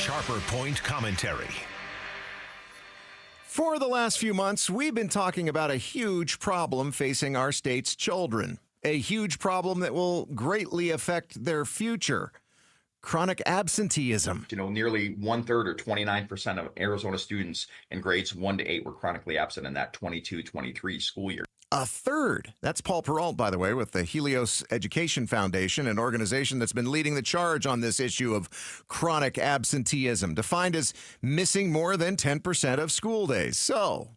Sharper Point Commentary. For the last few months, we've been talking about a huge problem facing our state's children. A huge problem that will greatly affect their future. Chronic absenteeism. Nearly 1/3 or 29% of Arizona students in grades 1 to 8 were chronically absent in that 22-23 school year. A third. That's Paul Peralt, by the way, with the Helios Education Foundation, an organization that's been leading the charge on this issue of chronic absenteeism, defined as missing more than 10% of school days. So,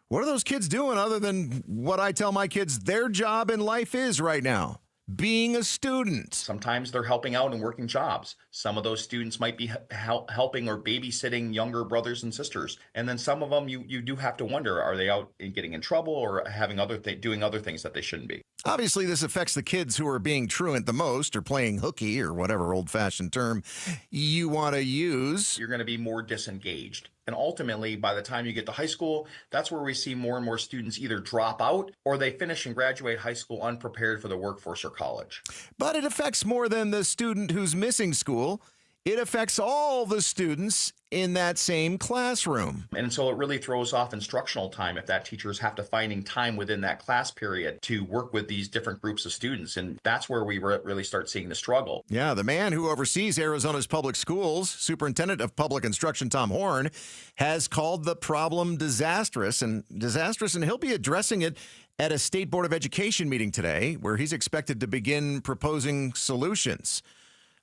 what are those kids doing other than what I tell my kids their job in life is right now? Being a student. Sometimes they're helping out and working jobs. Some of those students might be helping or babysitting younger brothers and sisters. And then some of them, you do have to wonder, are they out and getting in trouble or having doing other things that they shouldn't be? Obviously, this affects the kids who are being truant the most or playing hooky or whatever old-fashioned term you want to use. You're going to be more disengaged. And ultimately, by the time you get to high school, that's where we see more and more students either drop out or they finish and graduate high school unprepared for the workforce or college. But it affects more than the student who's missing school. It affects all the students in that same classroom. And so it really throws off instructional time if that teachers have to finding time within that class period to work with these different groups of students. And that's where we really start seeing the struggle. Yeah, the man who oversees Arizona's public schools, Superintendent of Public Instruction Tom Horn, has called the problem disastrous, and he'll be addressing it at a State Board of Education meeting today, where he's expected to begin proposing solutions.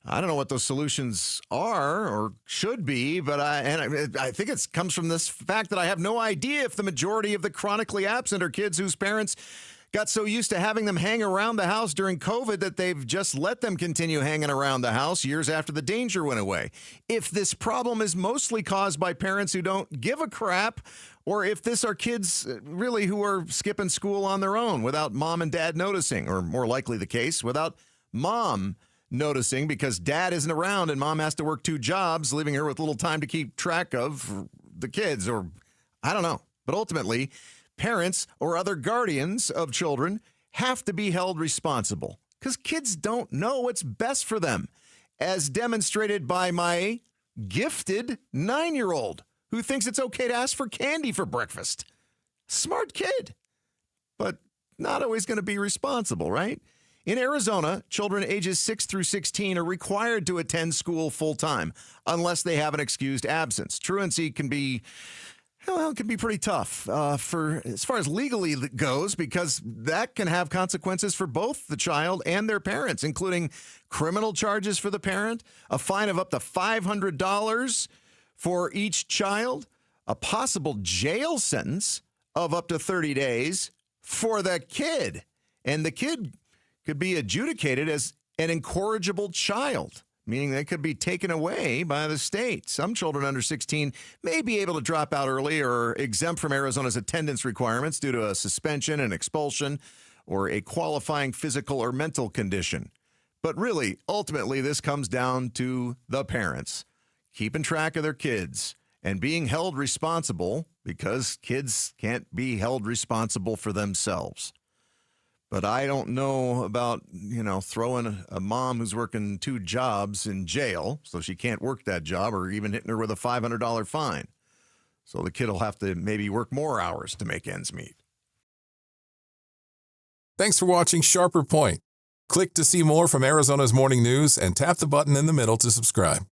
I don't know what those solutions are or should be, but I think it comes from this fact that I have no idea if the majority of the chronically absent are kids whose parents got so used to having them hang around the house during COVID that they've just let them continue hanging around the house years after the danger went away. If this problem is mostly caused by parents who don't give a crap, or if this are kids really who are skipping school on their own without mom and dad noticing, or more likely the case, without mom noticing because dad isn't around and mom has to work 2 jobs, leaving her with little time to keep track of the kids, or I don't know. But ultimately, parents or other guardians of children have to be held responsible because kids don't know what's best for them, as demonstrated by my gifted 9-year-old who thinks it's okay to ask for candy for breakfast. Smart kid, but not always going to be responsible, right? In Arizona, children ages 6 through 16 are required to attend school full-time unless they have an excused absence. Truancy can be pretty tough for as far as legally goes, because that can have consequences for both the child and their parents, including criminal charges for the parent, a fine of up to $500 for each child, a possible jail sentence of up to 30 days for the kid. And the kid could be adjudicated as an incorrigible child, meaning they could be taken away by the state. Some children under 16 may be able to drop out early or exempt from Arizona's attendance requirements due to a suspension, an expulsion, or a qualifying physical or mental condition. But really, ultimately, this comes down to the parents keeping track of their kids and being held responsible, because kids can't be held responsible for themselves. But I don't know about, throwing a mom who's working 2 jobs in jail so she can't work that job, or even hitting her with a $500 fine. So the kid will have to maybe work more hours to make ends meet. Thanks for watching Sharper Point. Click to see more from Arizona's morning news and tap the button in the middle to subscribe.